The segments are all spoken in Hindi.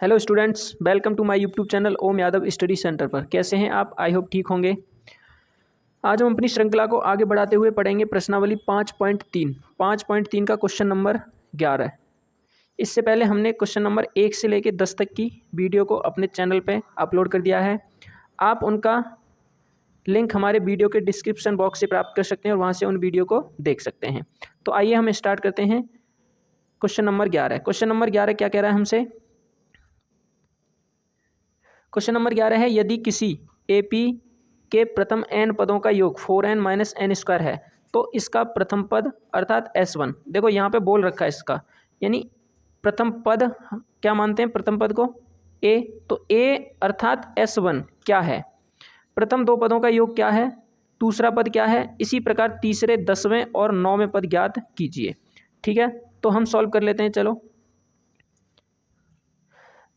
Hello students, welcome to my YouTube channel Om Yadav study centre पर। कैसे हैं आप? आई होप ठीक होंगे। आज हम अपनी श्रृंखला को आगे बढ़ाते हुए पढ़ेंगे प्रश्नावली 5.3 का क्वेश्चन नंबर 11। इससे पहले हमने क्वेश्चन नंबर 1 से लेकर 10 तक की वीडियो को अपने चैनल पे अपलोड कर दिया है। आप उनका लिंक हमारे वीडियो के डिस्क्रिप्शन बॉक्स से प्राप्त कर सकते हैं और वहाँ से उन वीडियो को देख सकते हैं। तो आइए हम स्टार्ट करते हैं। Question number 11। क्वेश्चन नंबर 11 क्या कह रहा है हमसे? क्वेश्चन नंबर 11 है, यदि किसी AP के प्रथम n पदों का योग 4n - n² है तो इसका प्रथम पद अर्थात S1, देखो यहाँ पे बोल रखा है इसका, यानी प्रथम पद क्या मानते हैं? प्रथम पद को A, तो A अर्थात S1 क्या है? प्रथम दो पदों का योग क्या है? दूसरा पद क्या है? इसी प्रकार तीसरे, 10वें और 9वें पद ज्ञात कीजिए। ठीक है, तो हम सॉल्व कर लेते हैं। चलो,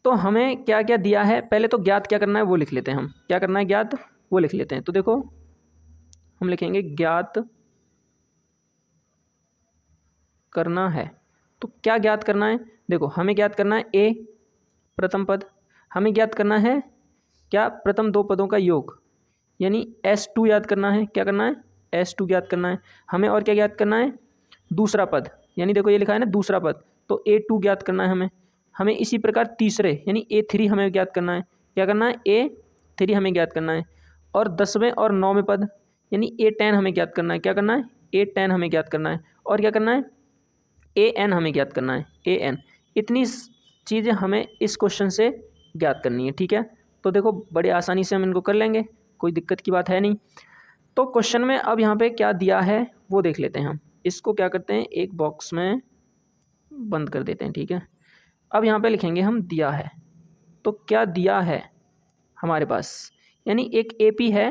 तो हमें क्या क्या दिया है, पहले तो ज्ञात क्या करना है वो लिख लेते हैं। हम क्या करना है, ज्ञात वो लिख लेते हैं। तो देखो हम लिखेंगे ज्ञात करना है। तो क्या ज्ञात करना है? देखो हमें ज्ञात करना है A प्रथम पद, हमें ज्ञात करना है क्या? प्रथम दो पदों का योग, यानी S2 याद करना है। क्या करना है? S2 ज्ञात करना है हमें। और क्या ज्ञात करना है? दूसरा पद, यानी देखो ये लिखा है ना दूसरा पद, तो A2 ज्ञात करना है हमें इसी प्रकार तीसरे यानी A3 हमें ज्ञात करना है। क्या करना है? A3 हमें ज्ञात करना है। और 10वें और 9वें पद यानी A10 हमें ज्ञात करना है। क्या करना है? A10 हमें ज्ञात करना है। और क्या करना है? AN हमें ज्ञात करना है। AN, इतनी चीज़ें हमें इस क्वेश्चन से ज्ञात करनी है। ठीक है, तो देखो बड़े आसानी से हम इनको कर लेंगे, कोई दिक्कत की बात है नहीं। तो क्वेश्चन में अब यहाँ पे क्या दिया है वो देख लेते हैं हम। इसको क्या करते हैं, एक बॉक्स में बंद कर देते हैं। ठीक है, अब यहाँ पे लिखेंगे हम दिया है। तो क्या दिया है हमारे पास, यानी एक AP है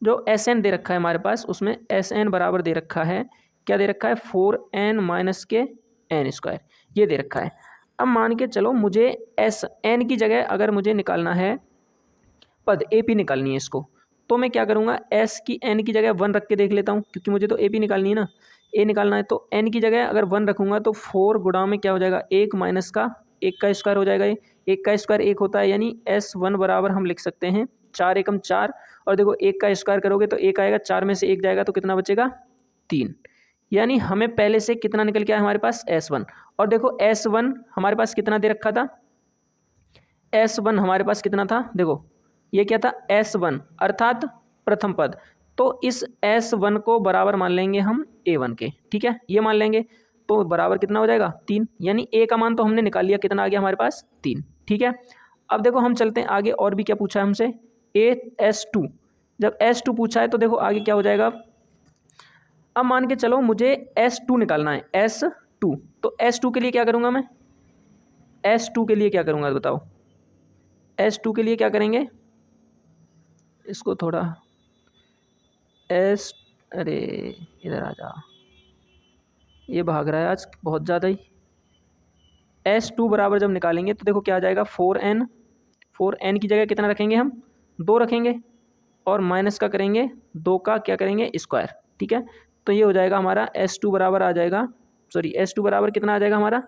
जो SN दे रखा है हमारे पास, उसमें SN बराबर दे रखा है। क्या दे रखा है? 4n - n², ये दे रखा है। अब मान के चलो मुझे SN की जगह अगर मुझे निकालना है पद AP निकालनी है इसको, तो मैं क्या करूँगा, S की N की जगह 1 रख के देख लेता हूँ, क्योंकि मुझे तो AP निकालनी है ना, A निकालना है। तो N की जगह अगर 1 रखूँगा तो 4 गुणा में क्या हो जाएगा, 1 माइनस का 1 का स्क्वायर हो जाएगा। ये 1 का स्क्वायर 1 होता है, यानी S1 बराबर हम लिख सकते हैं 4 एकम 4। और देखो 1 का स्क्वायर करोगे तो 1 आएगा, 4 में से 1 जाएगा तो कितना बचेगा? 3। यानी हमें पहले से कितना निकल के आया हमारे पास? S1। और देखो S1 हमारे पास कितना दे रखा था? S1 हमारे पास कितना था? देखो ये क्या था? S1 अर्थात प्रथम पद। तो इस S1 को बराबर मान लेंगे हम A1 के। ठीक है, ये मान लेंगे तो बराबर कितना हो जाएगा? 3। यानी A का मान तो हमने निकाल लिया, कितना आ गया हमारे पास? 3। ठीक है, अब देखो हम चलते हैं आगे, और भी क्या पूछा है हमसे? S2। जब S2 पूछा है तो देखो आगे क्या हो जाएगा। अब मान के चलो मुझे S2 निकालना है, S2। तो S2 के लिए क्या करूँगा मैं? S2 के लिए क्या करूँगा बताओ? S2 के लिए क्या करेंगे? इसको थोड़ा अरे इधर आ जा, ये भाग रहा है आज बहुत ज़्यादा ही। S2 बराबर जब निकालेंगे तो देखो क्या आ जाएगा? 4n की जगह कितना रखेंगे हम? 2 रखेंगे, और माइनस का करेंगे 2 का क्या करेंगे? स्क्वायर। ठीक है, तो ये हो जाएगा हमारा S2 बराबर आ जाएगा, सॉरी S2 बराबर कितना आ जाएगा हमारा?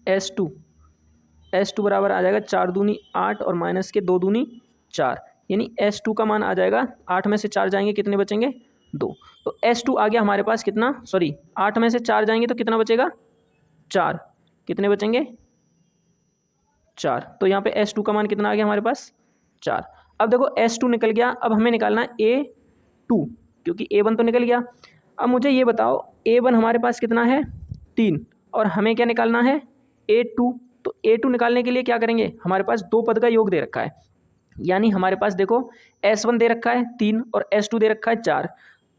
S2 बराबर आ जाएगा 4 दूनी 8 और माइनस के 2 दूनी 4, यानी S2 का मान आ जाएगा, 8 में से 4 जाएंगे कितने बचेंगे? 2। तो S2 आ गया हमारे पास कितना, सॉरी 8 में से 4 जाएंगे तो कितना बचेगा? 4। कितने बचेंगे? 4। तो यहाँ पे S2 का मान कितना आ गया हमारे पास? 4। अब देखो S2 निकल गया, अब हमें निकालना है A2, क्योंकि A1 तो निकल गया। अब मुझे ये बताओ A1 हमारे पास कितना है? 3, और हमें क्या निकालना है? A2। तो A2 निकालने के लिए क्या करेंगे? हमारे पास दो पद का योग दे रखा है, यानी हमारे पास देखो S1 दे रखा है 3 और S2 दे रखा है 4।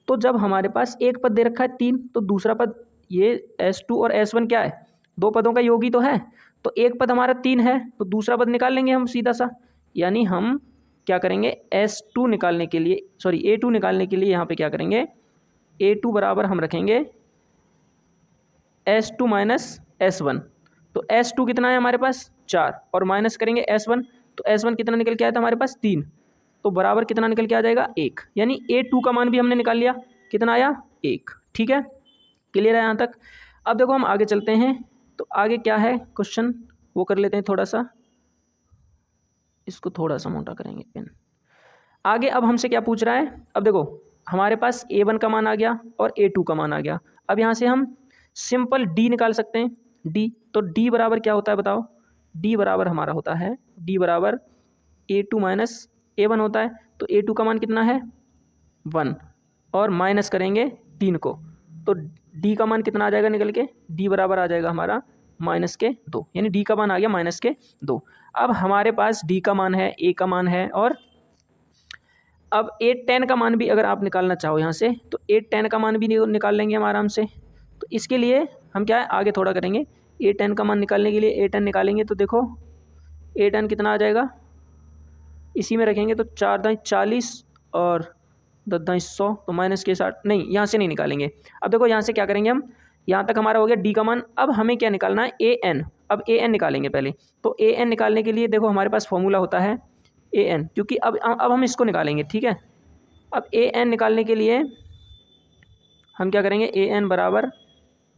तो जब हमारे पास एक पद दे रखा है 3, तो दूसरा पद, ये S2 और S1 क्या है? दो पदों का योग ही तो है। तो एक पद हमारा 3 है तो दूसरा पद निकाल लेंगे हम सीधा सा, यानी हम क्या करेंगे? S2 निकालने के लिए, सॉरी A2 निकालने के लिए यहाँ पे क्या करेंगे? A2 बराबर हम रखेंगे S2 माइनस S1। तो S2 कितना है हमारे पास? 4, और माइनस करेंगे S1, तो S1 कितना निकल के आया था हमारे पास? 3। तो बराबर कितना निकल के आ जाएगा? 1। यानी A2 का मान भी हमने निकाल लिया, कितना आया? 1। ठीक है, क्लियर है यहाँ तक? अब देखो हम आगे चलते हैं। तो तो आगे क्या है क्वेश्चन वो कर लेते हैं थोड़ा सा, इसको थोड़ा सा मोटा करेंगे पेन। आगे अब हमसे क्या पूछ रहा है, अब देखो हमारे पास A1 का मान आ गया और A2 का मान आ गया। अब यहाँ से हम सिंपल D निकाल सकते हैं, D। तो D बराबर क्या होता है बताओ, D बराबर हमारा होता है, D बराबर A2 माइनस A1 होता है। तो A2 का मान कितना है 1 और माइनस करेंगे 3 को, तो D का मान कितना आ जाएगा निकल के, D बराबर आ जाएगा हमारा -2, यानी D का मान आ गया -2। अब हमारे पास D का मान है, A का मान है, और अब A10 का मान भी अगर आप निकालना चाहो यहाँ से तो A10 का मान भी निकाल लेंगे हम आराम से। तो इसके लिए हम क्या है आगे थोड़ा करेंगे, A10 का मान निकालने के लिए A10 निकालेंगे तो देखो A10 कितना आ जाएगा, इसी में रखेंगे तो 4 दाई 40 और 10 दाई 100, तो -60 नहीं, यहाँ से नहीं निकालेंगे। अब देखो यहाँ से क्या करेंगे हम, यहाँ तक हमारा हो गया D का मान। अब हमें क्या निकालना है AN, अब AN निकालेंगे पहले। तो AN निकालने के लिए देखो हमारे पास फॉर्मूला होता है AN, क्योंकि अब हम इसको निकालेंगे, ठीक है। अब AN निकालने के लिए हम क्या करेंगे, AN बराबर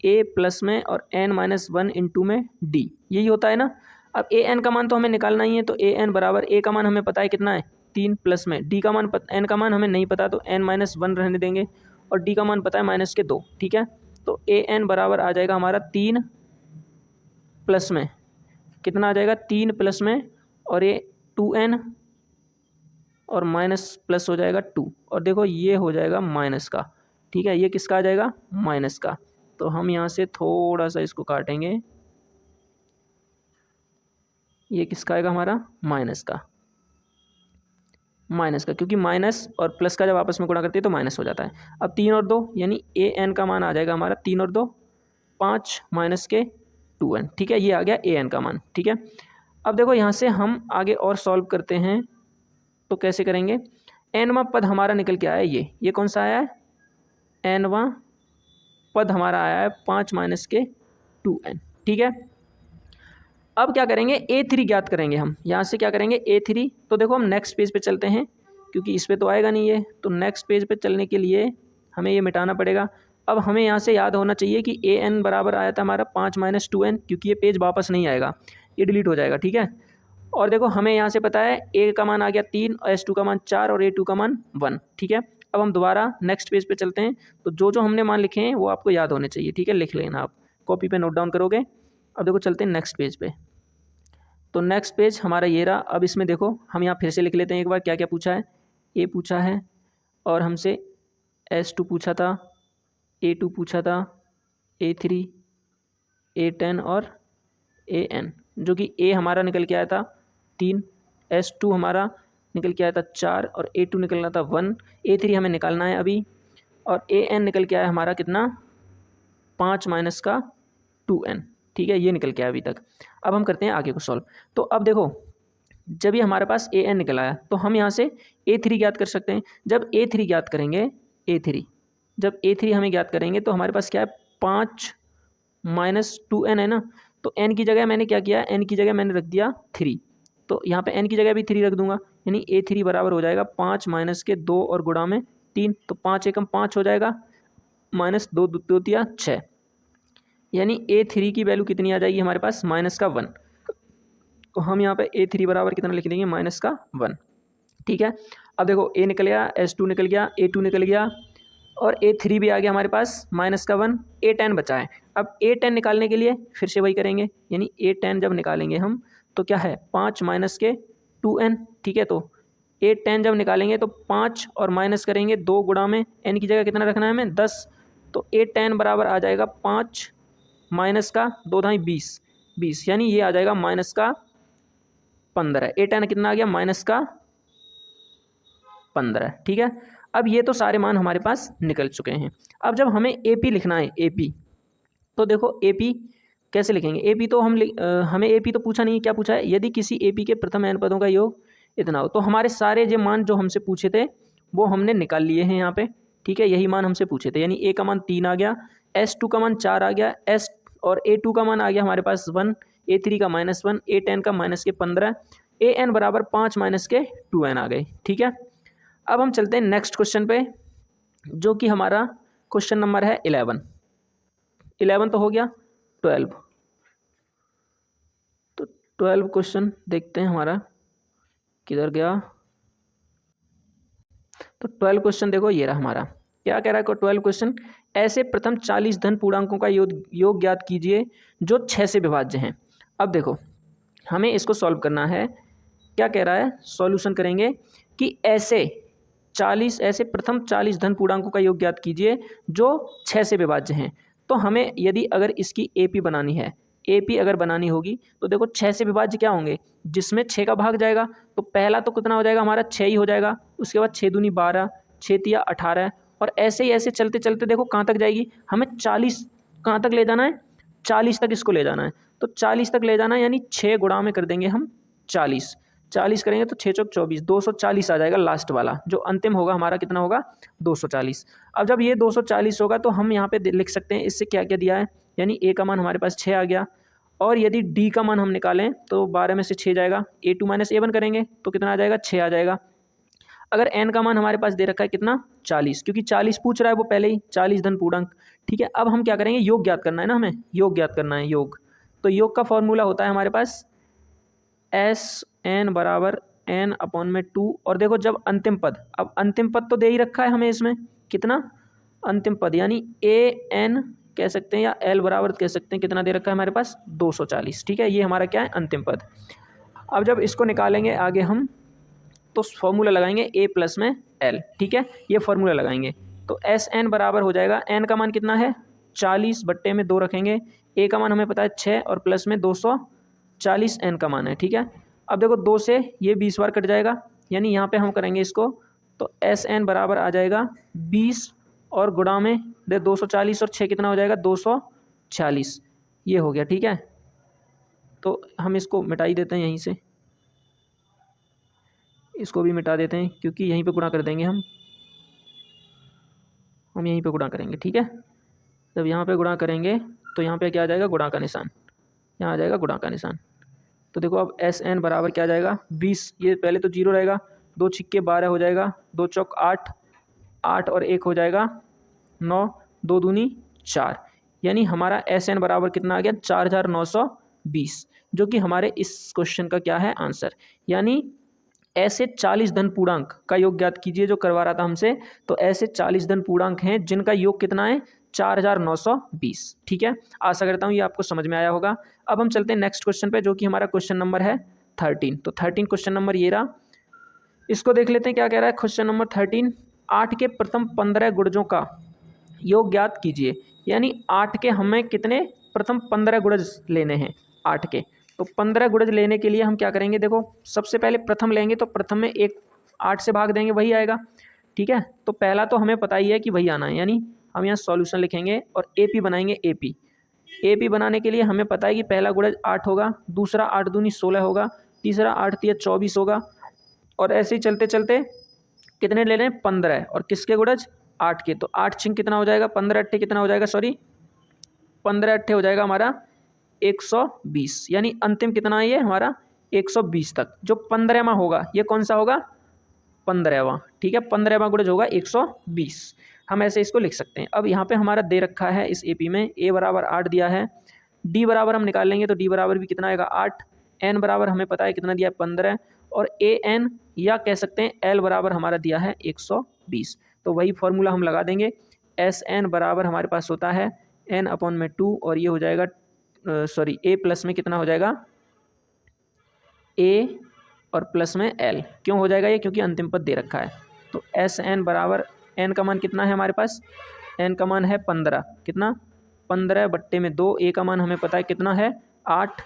A प्लस में और n-1 इंटू में D, यही होता है ना। अब AN का मान तो हमें निकालना ही है, तो AN बराबर A का मान हमें पता है कितना है 3 प्लस में D का मान N का मान हमें नहीं पता, तो n-1 रहने देंगे, और D का मान पता है -2, ठीक है। तो AN बराबर आ जाएगा हमारा 3 प्लस में कितना आ जाएगा 3 प्लस में, और ये 2n और माइनस प्लस हो जाएगा 2, और देखो ये हो जाएगा माइनस का, ठीक है। ये किसका आ जाएगा माइनस का। तो हम यहाँ से थोड़ा सा इसको काटेंगे, ये किसका आएगा हमारा माइनस का, क्योंकि माइनस और प्लस का जब आपस में गुणा करते हैं तो माइनस हो जाता है। अब 3 और 2 यानी AN का मान आ जाएगा हमारा 3 और 2 5 माइनस के 2n, ठीक है। ये आ गया AN का मान, ठीक है। अब देखो यहाँ से हम आगे और सॉल्व करते हैं, तो कैसे करेंगे, nवां पद हमारा निकल के आया ये कौन सा आया है, nवां पद हमारा आया है 5 माइनस के 2n, ठीक है। अब क्या करेंगे A3 ज्ञात करेंगे हम, यहाँ से क्या करेंगे A3। तो देखो हम नेक्स्ट पेज पे चलते हैं, क्योंकि इस पे तो आएगा नहीं ये, तो नेक्स्ट पेज पे चलने के लिए हमें ये मिटाना पड़ेगा। अब हमें यहाँ से याद होना चाहिए कि AN बराबर आया था हमारा 5 माइनस 2n, क्योंकि ये पेज वापस नहीं आएगा, ये डिलीट हो जाएगा, ठीक है। और देखो हमें यहाँ से पता है A का मान आ गया 3, S2 का मान 4 और A2 का मान 1, ठीक है। अब हम दोबारा नेक्स्ट पेज पे चलते हैं, तो जो हमने मान लिखे हैं वो आपको याद होने चाहिए, ठीक है। लिख लेना आप, कॉपी पे नोट डाउन करोगे। अब देखो चलते हैं नेक्स्ट पेज पे, तो नेक्स्ट पेज हमारा ये रहा। अब इसमें देखो हम यहाँ फिर से लिख लेते हैं एक बार, क्या क्या पूछा है, A पूछा है और हमसे S2 पूछा था, A2 पूछा था, A3, A10 और AN, जो कि A हमारा निकल के आया था 3, S2 हमारा निकल के आया था 4 और A2 निकलना था 1, A3 हमें निकालना है अभी, और AN निकल के आया हमारा कितना 5 माइनस का 2n, ठीक है। ये निकल के आया अभी तक। अब हम करते हैं आगे को सॉल्व। तो अब देखो जब ये हमारे पास AN निकल आया तो हम यहाँ से A3 ज्ञात कर सकते हैं। जब A3 ज्ञात करेंगे, जब A3 हमें ज्ञात करेंगे तो हमारे पास क्या है 5 माइनस 2n है ना, तो n की जगह मैंने क्या किया, n की जगह मैंने रख दिया 3, तो यहाँ पे n की जगह भी 3 रख दूंगा, यानी A3 बराबर हो जाएगा 5 माइनस के 2 और गुणा में 3, तो 5 एकम 5 हो जाएगा, माइनस 2 2 दिया 6, यानी A3 की वैल्यू कितनी आ जाएगी हमारे पास -1। तो हम यहाँ पे A3 बराबर कितना लिख देंगे -1, ठीक है। अब देखो A निकल गया, S2 निकल गया, A2 निकल गया और A3 भी आ गया हमारे पास -1, A10 बचा है। अब A10 निकालने के लिए फिर से वही करेंगे, यानी A10 जब निकालेंगे हम तो क्या है 5 माइनस के 2n, ठीक है। तो A10 जब निकालेंगे तो 5 और माइनस करेंगे 2 गुणा में n की जगह कितना रखना है हमें 10, तो A10 बराबर आ जाएगा 5 माइनस का 2 ढाई 20, यानी ये आ जाएगा -15। A10 कितना आ गया -15, ठीक है। अब ये तो सारे मान हमारे पास निकल चुके हैं। अब जब हमें AP लिखना है AP, तो देखो AP कैसे लिखेंगे, AP तो हमें AP तो पूछा नहीं, क्या पूछा है, यदि किसी AP के प्रथम n पदों का योग इतना हो। तो हमारे सारे जो मान जो हमसे पूछे थे वो हमने निकाल लिए हैं यहाँ पे, ठीक है। यही मान हमसे पूछे थे, यानी A का मान 3 आ गया, S2 का मान 4 आ गया, S और A2 का मान आ गया हमारे पास 1, A3 का -1, A10 का -15, AN बराबर 5 माइनस के 2n आ गए, ठीक है। अब हम चलते हैं नेक्स्ट क्वेश्चन पे, जो कि हमारा क्वेश्चन नंबर है 11 तो हो गया 12, 12 क्वेश्चन देखते हैं हमारा किधर गया। तो 12 क्वेश्चन देखो ये रहा हमारा। क्या कह रहा है 12 क्वेश्चन, ऐसे प्रथम 40 धन पूर्णांकों का योग ज्ञात कीजिए जो 6 से विभाज्य हैं। अब देखो हमें इसको सॉल्व करना है। क्या कह रहा है, सॉल्यूशन करेंगे कि ऐसे प्रथम 40 धन पूर्णांकों का योग ज्ञात कीजिए जो 6 से विभाज्य हैं। तो हमें यदि अगर इसकी एपी बनानी है, एपी अगर बनानी होगी तो देखो 6 से विभाज्य क्या होंगे, जिसमें 6 का भाग जाएगा तो पहला तो कितना हो जाएगा हमारा 6 ही हो जाएगा। उसके बाद 6 दूनी 12, 6 तिया 18 और ऐसे ही ऐसे चलते चलते देखो कहाँ तक जाएगी, हमें 40 कहाँ तक ले जाना है, 40 तक इसको ले जाना है। तो 40 तक ले जाना है यानी 6 गुणा में कर देंगे हम 40 करेंगे तो 6 चौक 24, 240 आ जाएगा लास्ट वाला जो अंतिम होगा हमारा, कितना होगा 240। अब जब ये 240 होगा तो हम यहाँ पे लिख सकते हैं इससे क्या क्या दिया है, यानी ए का मान हमारे पास 6 आ गया और यदि डी का मान हम निकालें तो 12 में से 6 जाएगा, A2 माइनस A1 करेंगे तो कितना आ जाएगा 6 आ जाएगा। अगर एन का मान हमारे पास दे रखा है कितना 40, क्योंकि 40 पूछ रहा है वो पहले ही 40 धन पूर्णांक। ठीक है, अब हम क्या करेंगे, योग ज्ञात करना है ना, हमें योग ज्ञात करना है। योग तो योग का फॉर्मूला होता है हमारे पास एस एन बराबर एन अपॉन में 2। और देखो जब अंतिम पद, अब अंतिम पद तो दे ही रखा है हमें इसमें कितना अंतिम पद, यानी ए एन कह सकते हैं या एल बराबर कह सकते हैं, कितना दे रखा है हमारे पास 240। ठीक है, ये हमारा क्या है अंतिम पद। अब जब इसको निकालेंगे आगे हम तो फॉर्मूला लगाएंगे ए प्लस में एल। ठीक है, ये फॉर्मूला लगाएंगे तो एस एन बराबर हो जाएगा, एन का मान कितना है 40 बट्टे में 2 रखेंगे, ए का मान हमें पता है 6 और प्लस में 240 एन का मान है। ठीक है, अब देखो 2 से ये 20 बार कट जाएगा, यानी यहाँ पे हम करेंगे इसको तो एस एन बराबर आ जाएगा 20 और गुणा में 240 और 6 कितना हो जाएगा 246, ये हो गया। ठीक है, तो हम इसको मिटा ही देते हैं, यहीं से इसको भी मिटा देते हैं क्योंकि यहीं पे गुणा कर देंगे हम यहीं पे गुणा करेंगे। ठीक है, जब यहाँ पे गुणा करेंगे तो यहाँ पे क्या आ जाएगा गुणा का निशान, यहाँ आ जाएगा गुणा का निशान। तो देखो अब एस एन बराबर क्या आ जाएगा 20, ये पहले तो 0 रहेगा, 2 छिक्के 12 हो जाएगा, 2 चौक 8, 8 और 1 हो जाएगा 9, 2 दूनी 4, यानी हमारा एस एन बराबर कितना आ गया 4920, जो कि हमारे इस क्वेश्चन का क्या है आंसर। यानी ऐसे 40 धन पूर्णांक का योग ज्ञात कीजिए जो करवा रहा था हमसे, तो ऐसे 40 धन पूर्णांक हैं जिनका योग कितना है 4920। ठीक है, आशा करता हूँ ये आपको समझ में आया होगा। अब हम चलते हैं नेक्स्ट क्वेश्चन पे जो कि हमारा क्वेश्चन नंबर है 13। तो 13 क्वेश्चन नंबर ये रहा, इसको देख लेते हैं क्या कह रहा है क्वेश्चन नंबर 13। 8 के प्रथम 15 गुणजों का योग ज्ञात कीजिए, यानी 8 के हमें कितने प्रथम 15 गुणज लेने हैं 8 के। तो 15 गुणज लेने के लिए हम क्या करेंगे, देखो सबसे पहले प्रथम लेंगे तो प्रथम में 1 8 से भाग देंगे वही आएगा। ठीक है, तो पहला तो हमें पता ही है कि वही आना है, यानी हम यहाँ सॉल्यूशन लिखेंगे और एपी बनाएंगे। एपी बनाने के लिए हमें पता है कि पहला गुणज 8 होगा, दूसरा 8 दूनी 16 होगा, तीसरा 8 तिया 24 होगा और ऐसे ही चलते चलते कितने ले लें 15, और किसके गुणज 8 के। तो 8 छिंग कितना हो जाएगा 15 अट्ठे कितना हो जाएगा, सॉरी 15 अट्ठे हो जाएगा हमारा 120, यानी अंतिम कितना है ये हमारा 120 तक। जो 15वां होगा ये कौन सा होगा 15वां। ठीक है, 15वां गुणज होगा 120, हम ऐसे इसको लिख सकते हैं। अब यहाँ पे हमारा दे रखा है इस एपी में ए बराबर 8 दिया है, डी बराबर हम निकाल लेंगे तो डी बराबर भी कितना आएगा 8, एन बराबर हमें पता है कितना दिया है 15 और ए एन या कह सकते हैं एल बराबर हमारा दिया है 120। तो वही फॉर्मूला हम लगा देंगे, एस एन बराबर हमारे पास होता है एन अपॉन में 2 और ये हो जाएगा सॉरी ए प्लस में कितना हो जाएगा ए और प्लस में एल। क्यों हो जाएगा ये, क्योंकि अंतिम पद दे रखा है। तो एस एन बराबर एन का मान कितना है हमारे पास, एन का मान है 15, कितना 15 बट्टे में 2, ए का मान हमें पता है कितना है 8,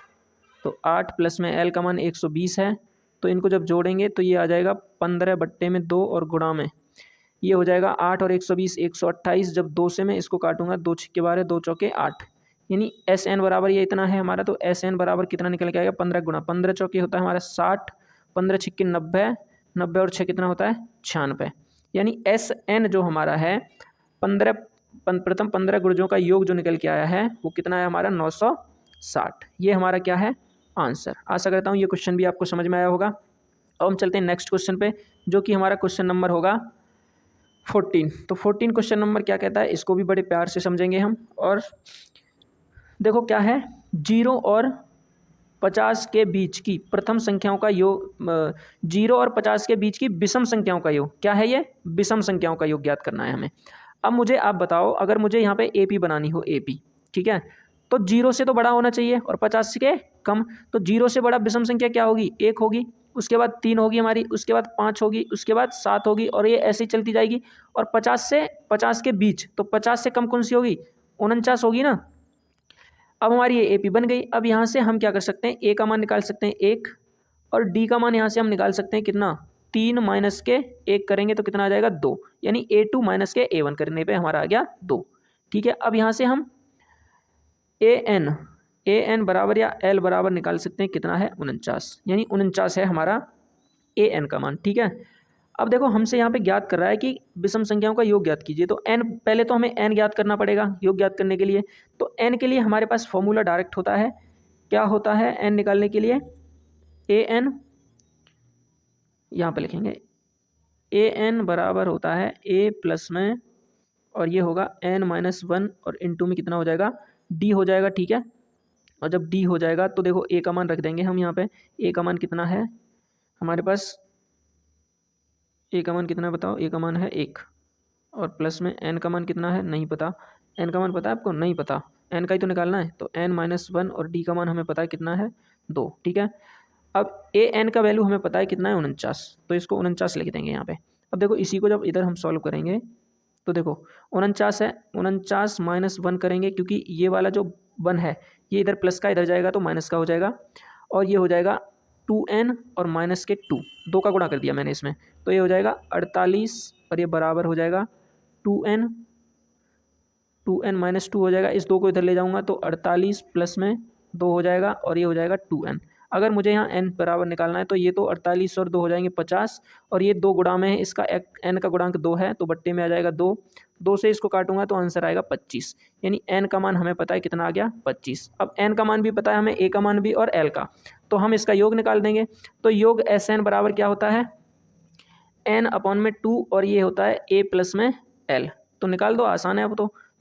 तो 8 प्लस में एल का मान 120 है। तो इनको जब जोड़ेंगे तो ये आ जाएगा 15 बट्टे में 2 और गुणा में ये हो जाएगा 8 और 120 128। जब 2 से मैं इसको काटूंगा 2 छिक्के 12 2 चौके 8, यानी एस एन बराबर ये इतना है हमारा। तो एस एन बराबर कितना निकल के आएगा 15 गुणा 15 चौके होता है हमारा 60, 15 छिक्के 90, 90 और 6 कितना होता है 96, यानी एस एन जो हमारा है 15 प्रथम 15 गुणजों का योग जो निकल के आया है वो कितना है हमारा 960। ये हमारा क्या है आंसर। आशा करता हूँ ये क्वेश्चन भी आपको समझ में आया होगा। अब हम चलते हैं नेक्स्ट क्वेश्चन पे जो कि हमारा क्वेश्चन नंबर होगा 14। तो 14 क्वेश्चन नंबर क्या कहता है, इसको भी बड़े प्यार से समझेंगे हम। और देखो क्या है 0 और 50 के बीच की प्रथम संख्याओं का योग, 0 और 50 के बीच की विषम संख्याओं का योग। क्या है ये? विषम संख्याओं का योग ज्ञात करना है हमें। अब मुझे आप बताओ, अगर मुझे यहाँ पे AP बनानी हो, AP, ठीक है, तो 0 से तो बड़ा होना चाहिए और 50 के कम। तो 0 से बड़ा विषम संख्या क्या होगी? 1 होगी, उसके बाद 3 होगी हमारी, उसके बाद 5 होगी, उसके बाद 7 होगी, और ये ऐसे ही चलती जाएगी। और 50 के बीच, तो 50 से कम कौन सी होगी? 49 होगी ना। अब हमारी ये AP बन गई। अब यहाँ से हम क्या कर सकते हैं? A का मान निकाल सकते हैं 1, और D का मान यहाँ से हम निकाल सकते हैं कितना? 3 माइनस के 1 करेंगे तो कितना आ जाएगा? 2, यानी A2 माइनस के A1 करने पे हमारा आ गया 2। ठीक है, अब यहाँ से हम AN बराबर या L बराबर निकाल सकते हैं, कितना है? 49, यानी 49 है हमारा AN का मान। ठीक है, अब देखो हमसे यहाँ पे ज्ञात कर रहा है कि विषम संख्याओं का योग ज्ञात कीजिए। तो n, पहले तो हमें n ज्ञात करना पड़ेगा योग ज्ञात करने के लिए। तो n के लिए हमारे पास फॉर्मूला डायरेक्ट होता है। क्या होता है n निकालने के लिए? AN, यहाँ पे लिखेंगे AN बराबर होता है A प्लस में, और ये होगा n-1, और इनटू में कितना हो जाएगा? D हो जाएगा। ठीक है, और जब D हो जाएगा तो देखो A का मान रख देंगे हम यहाँ पे। A का मान कितना है हमारे पास? A का मान कितना है बताओ? A का मान है 1, और प्लस में n का मान कितना है? नहीं पता। n का मान पता है आपको? नहीं पता। n का ही तो निकालना है। तो n-1, और d का मान हमें पता है कितना है? 2। ठीक है, अब an का वैल्यू हमें पता है कितना है? 49, तो इसको 49 लिख देंगे यहाँ पे। अब देखो इसी को जब इधर हम सॉल्व करेंगे तो देखो 49 है, 49 माइनस 1 करेंगे, क्योंकि ये वाला जो 1 है ये इधर प्लस का इधर जाएगा तो माइनस का हो जाएगा, और ये हो जाएगा 2n और माइनस के 2, 2 का गुणा कर दिया मैंने इसमें, तो ये हो जाएगा 48, और ये बराबर हो जाएगा 2n माइनस 2 हो जाएगा। इस 2 को इधर ले जाऊंगा तो 48 प्लस में 2 हो जाएगा, और ये हो जाएगा 2n। अगर मुझे यहाँ n बराबर निकालना है तो ये तो 48 और 2 हो जाएंगे 50, और ये 2 गुणा में है, इसका n का गुणांक 2 है तो बट्टे में आ जाएगा 2, 2 से इसको काटूंगा तो आंसर आएगा 25, यानी n का मान हमें पता है कितना आ गया? 25। अब n का मान भी पता है हमें, a का मान भी और l का, तो हम इसका योग निकाल देंगे। तो योग SN बराबर क्या होता है? n अपॉन में 2, और ये होता है a प्लस में l। तो निकाल दो, आसान है अब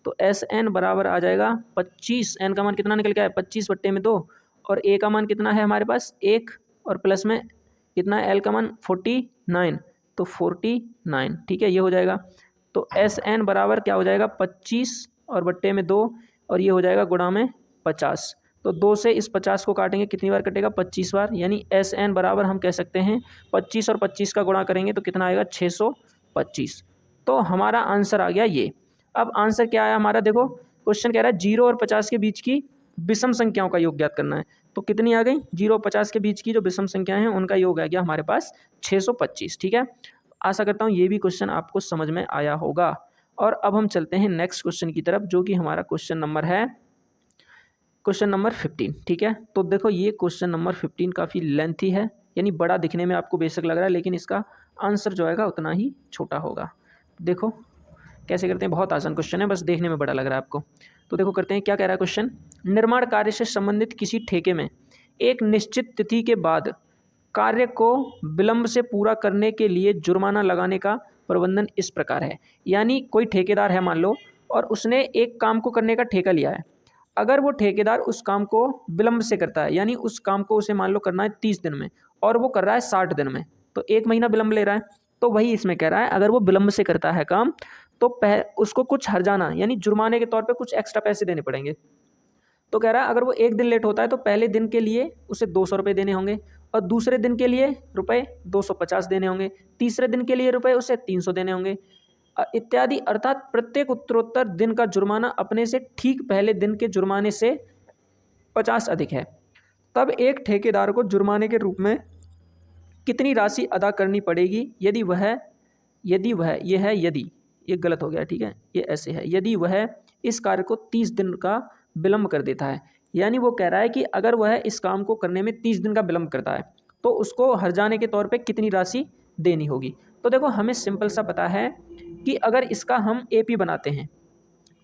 तो SN बराबर आ जाएगा 25। n का मान कितना निकल के आया? 25 बट्टे में 2, और a का मान कितना है हमारे पास? 1, और प्लस में कितना है? l का मान 49, तो 49। ठीक है, ये हो जाएगा। तो SN बराबर क्या हो जाएगा? 25 और बट्टे में 2, और ये हो जाएगा गुणा में 50। तो 2 से इस 50 को काटेंगे, कितनी बार कटेगा? 25 बार, यानी SN बराबर हम कह सकते हैं 25 और 25 का गुणा करेंगे तो कितना आएगा? 625। तो हमारा आंसर आ गया ये। अब आंसर क्या आया हमारा? देखो क्वेश्चन कह रहा है 0 और 50 के बीच की विषम संख्याओं का योग ज्ञात करना है। तो कितनी आ गई? 0 और 50 के बीच की जो विषम संख्याएं हैं उनका योग आ गया हमारे पास 625। ठीक है, आशा करता हूँ ये भी क्वेश्चन आपको समझ में आया होगा। और अब हम चलते हैं नेक्स्ट क्वेश्चन की तरफ, जो कि हमारा क्वेश्चन नंबर है, क्वेश्चन नंबर 15। ठीक है, तो देखो ये क्वेश्चन नंबर 15 काफ़ी लेंथी है, यानी बड़ा दिखने में आपको बेशक लग रहा है, लेकिन इसका आंसर जो आएगा उतना ही छोटा होगा। देखो कैसे करते हैं, बहुत आसान क्वेश्चन है, बस देखने में बड़ा लग रहा है आपको। तो देखो करते हैं, क्या कह रहा है क्वेश्चन? निर्माण कार्य से संबंधित किसी ठेके में एक निश्चित तिथि के बाद कार्य को विलंब से पूरा करने के लिए जुर्माना लगाने का प्रबंधन इस प्रकार है। यानी कोई ठेकेदार है मान लो, और उसने एक काम को करने का ठेका लिया है। अगर वो ठेकेदार उस काम को विलंब से करता है, यानी उस काम को उसे मान लो करना है 30 दिन में, और वो कर रहा है 60 दिन में, तो 1 महीना विलंब ले रहा है। तो वही इसमें कह रहा है, अगर वो विलंब से करता है काम तो उसको कुछ हर्जाना यानी जुर्माने के तौर पे कुछ एक्स्ट्रा पैसे देने पड़ेंगे। तो कह रहा है अगर वो 1 दिन लेट होता है तो पहले दिन के लिए उसे 200 रुपये देने होंगे, और दूसरे दिन के लिए रुपये 250 देने होंगे, तीसरे दिन के लिए रुपये उसे 300 देने होंगे, इत्यादि। अर्थात प्रत्येक उत्तरोत्तर दिन का जुर्माना अपने से ठीक पहले दिन के जुर्माने से 50 अधिक है। तब एक ठेकेदार को जुर्माने के रूप में कितनी राशि अदा करनी पड़ेगी यदि ये गलत हो गया, ठीक है, ये ऐसे है, यदि वह इस कार्य को 30 दिन का विलंब कर देता है। यानी वो कह रहा है कि अगर वह इस काम को करने में 30 दिन का विलंब करता है तो उसको हर्जाने के तौर पे कितनी राशि देनी होगी। तो देखो हमें सिंपल सा पता है कि अगर इसका हम AP बनाते हैं,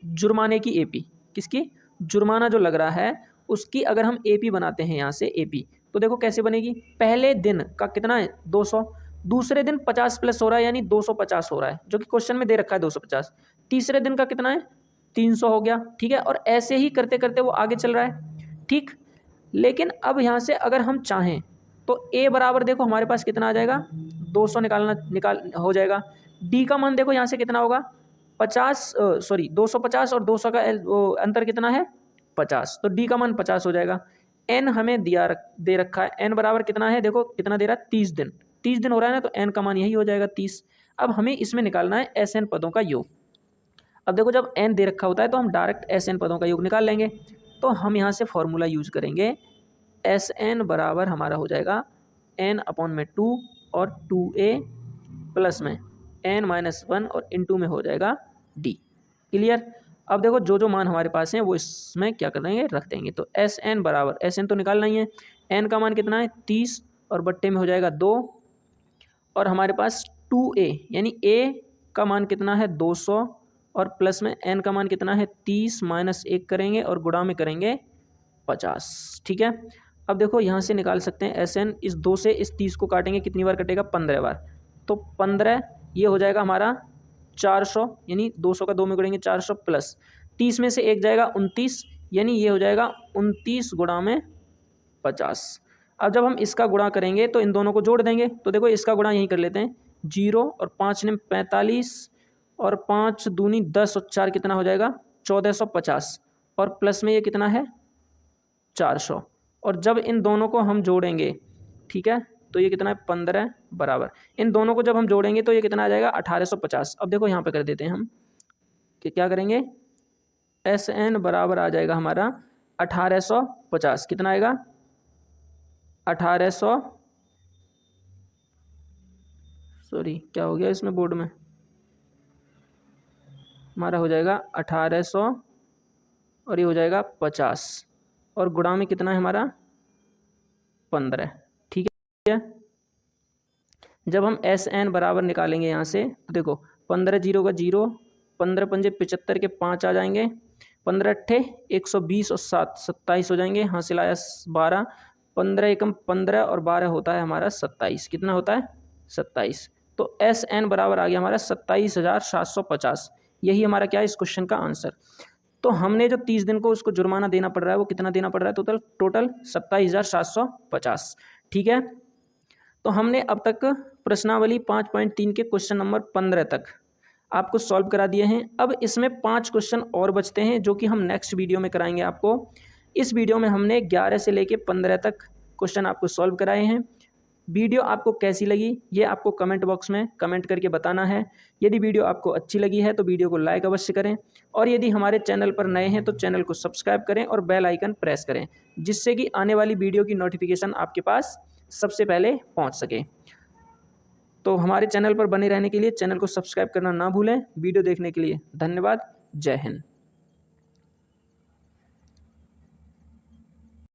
जुर्माने की AP, किसकी? जुर्माना जो लग रहा है उसकी अगर हम AP बनाते हैं यहाँ से AP, तो देखो कैसे बनेगी। पहले दिन का कितना है? 200, दूसरे दिन 50 प्लस हो रहा है यानी 250 हो रहा है, जो कि क्वेश्चन में दे रखा है 250। तीसरे दिन का कितना है? 300 हो गया। ठीक है, और ऐसे ही करते करते वो आगे चल रहा है। ठीक, लेकिन अब यहाँ से अगर हम चाहें तो A बराबर देखो हमारे पास कितना आ जाएगा, 200 निकाल हो जाएगा। D का मान देखो यहाँ से कितना होगा, 250 और 200 का अंतर कितना है, 50, तो D का मान 50 हो जाएगा। N हमें दे रखा है, N बराबर कितना है, देखो कितना दे रहा है, 30 दिन, 30 दिन हो रहा है ना, तो N का मान यही हो जाएगा 30। अब हमें इसमें निकालना है SN पदों का योग। अब देखो जब N दे रखा होता है तो हम डायरेक्ट SN पदों का योग निकाल लेंगे। तो हम यहाँ से फॉर्मूला यूज करेंगे, SN बराबर हमारा हो जाएगा N/2 और 2A प्लस में N-1 और इंटू में हो जाएगा D। क्लियर। अब देखो जो जो मान हमारे पास हैं वो इसमें क्या कर देंगे, रख देंगे। तो SN बराबर, SN तो निकालना ही है, N का मान कितना है 30 और बट्टे में हो जाएगा 2, और हमारे पास 2A यानी A का मान कितना है 200 और प्लस में N का मान कितना है 30 माइनस 1 करेंगे और गुणा में करेंगे 50। ठीक है। अब देखो यहाँ से निकाल सकते हैं SN, इस 2 से इस 30 को काटेंगे, कितनी बार कटेगा, 15 बार, तो 15 ये हो जाएगा हमारा 400, यानी 200 का 2 में गुणेंगे 400 प्लस 30 में से 1 जाएगा 29, यानी ये हो जाएगा 29 गुणा में 50। अब जब हम इसका गुणा करेंगे तो इन दोनों को जोड़ देंगे, तो देखो इसका गुणा यहीं कर लेते हैं, 0 और 5 ने 45 और 5 दूनी 10 और 4 कितना हो जाएगा 1450, और प्लस में ये कितना है 400, और जब इन दोनों को हम जोड़ेंगे, ठीक है, तो ये कितना है 15 बराबर, इन दोनों को जब हम जोड़ेंगे तो ये कितना आ जाएगा 1850। अब देखो यहाँ पे कर देते हैं हम कि क्या करेंगे, SN बराबर आ जाएगा हमारा 1850, कितना आएगा 1800, सॉरी क्या हो गया इसमें बोर्ड में, हमारा हो जाएगा 1800 और ये हो जाएगा 50, और गुणा में कितना है हमारा 15। ठीक है। जब हम SN बराबर निकालेंगे यहाँ से, तो देखो 15 0 का 0, 15 पंजे 75 के 5 आ जाएंगे, 15 अट्ठे 120 और 7 27 हो जाएंगे, हासिल आया 12, 15 एकम 15 और 12 होता है हमारा 27, कितना होता है 27। तो SN बराबर आ गया हमारा 27,750, यही हमारा क्या है इस क्वेश्चन का आंसर। तो हमने जो 30 दिन को उसको जुर्माना देना पड़ रहा है वो कितना देना पड़ रहा है, टोटल 27,750। ठीक है। तो हमने अब तक प्रश्नावली 5.3 के क्वेश्चन नंबर 15 तक आपको सॉल्व करा दिए हैं। अब इसमें 5 क्वेश्चन और बचते हैं जो कि हम नेक्स्ट वीडियो में कराएंगे आपको। इस वीडियो में हमने 11 से लेके 15 तक क्वेश्चन आपको सॉल्व कराए हैं। वीडियो आपको कैसी लगी ये आपको कमेंट बॉक्स में कमेंट करके बताना है। यदि वीडियो आपको अच्छी लगी है तो वीडियो को लाइक अवश्य करें, और यदि हमारे चैनल पर नए हैं तो चैनल को सब्सक्राइब करें और बेल आइकन प्रेस करें, जिससे कि आने वाली वीडियो की नोटिफिकेशन आपके पास सबसे पहले पहुंच सके। तो हमारे चैनल पर बने रहने के लिए चैनल को सब्सक्राइब करना ना भूलें। वीडियो देखने के लिए धन्यवाद। जय हिंद।